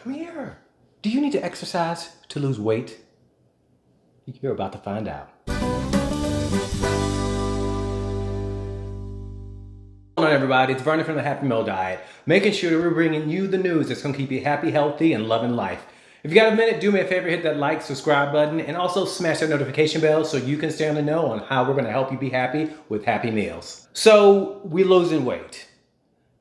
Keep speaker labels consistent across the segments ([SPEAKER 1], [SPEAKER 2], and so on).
[SPEAKER 1] Come here. Do you need to exercise to lose weight? You're about to find out. What's going on, everybody? It's Vernon from the Happy Meal Diet, making sure that we're bringing you the news that's going to keep you happy, healthy, and loving life. If you got a minute, do me a favor, hit that like, subscribe button, and also smash that notification bell so you can stay on the know on how we're going to help you be happy with happy meals. So we're losing weight.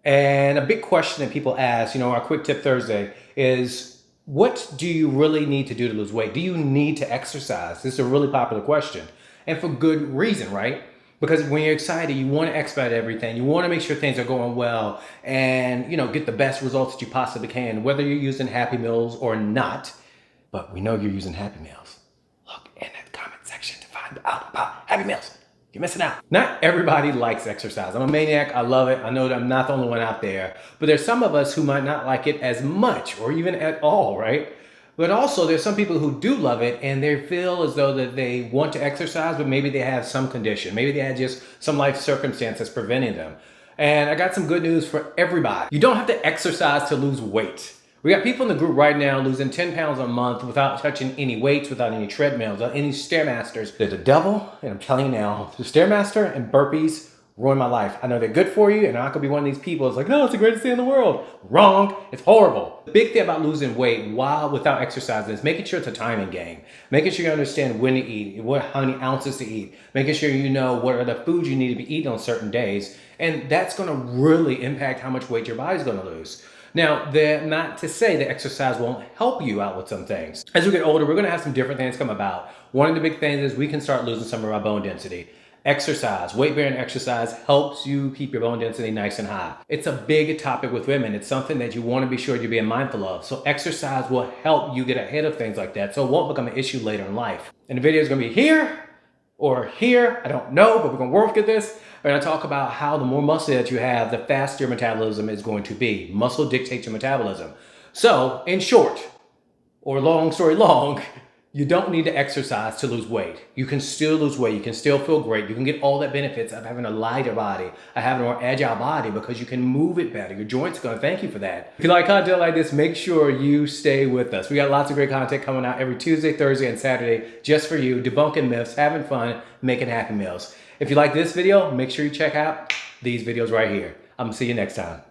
[SPEAKER 1] And a big question that people ask, our quick tip Thursday is, what do you really need to do to lose weight? Do you need to exercise? This is a really popular question. And for good reason, right? Because when you're excited, you want to expedite everything. You want to make sure things are going well and, get the best results that you possibly can, whether you're using Happy Meals or not. But we know you're using Happy Meals. Look in the comment section to find out about Happy Meals. You're missing out. Not everybody likes exercise. I'm a maniac. I love it. I know that I'm not the only one out there. But there's some of us who might not like it as much or even at all, right? But also there's some people who do love it and they feel as though that they want to exercise, but maybe they have some condition. Maybe they had just some life circumstance that's preventing them. And I got some good news for everybody. You don't have to exercise to lose weight. We got people in the group right now losing 10 pounds a month without touching any weights, without any treadmills, without any Stairmasters. They're the devil, and I'm telling you now, the Stairmaster and burpees ruined my life. I know they're good for you, and I could be one of these people that's like, no, it's the greatest thing in the world. Wrong. It's horrible. The big thing about losing weight while without exercising is making sure it's a timing game. Making sure you understand when to eat, how many ounces to eat. Making sure you know what are the foods you need to be eating on certain days. And that's going to really impact how much weight your body's going to lose. Now, they're not to say that exercise won't help you out with some things. As we get older, we're going to have some different things come about. One of the big things is we can start losing some of our bone density. Exercise, weight-bearing exercise helps you keep your bone density nice and high. It's a big topic with women. It's something that you want to be sure you're being mindful of. So exercise will help you get ahead of things like that so it won't become an issue later in life. And the video is going to be here or here. I don't know, but we're going to work at this. We're going to talk about how the more muscle that you have, the faster your metabolism is going to be. Muscle dictates your metabolism. So, in short, or long story long, you don't need to exercise to lose weight. You can still lose weight. You can still feel great. You can get all the benefits of having a lighter body, of having a more agile body because you can move it better. Your joints are going to thank you for that. If you like content like this, make sure you stay with us. We got lots of great content coming out every Tuesday, Thursday, and Saturday just for you, debunking myths, having fun, making happy meals. If you like this video, make sure you check out these videos right here. I'm gonna see you next time.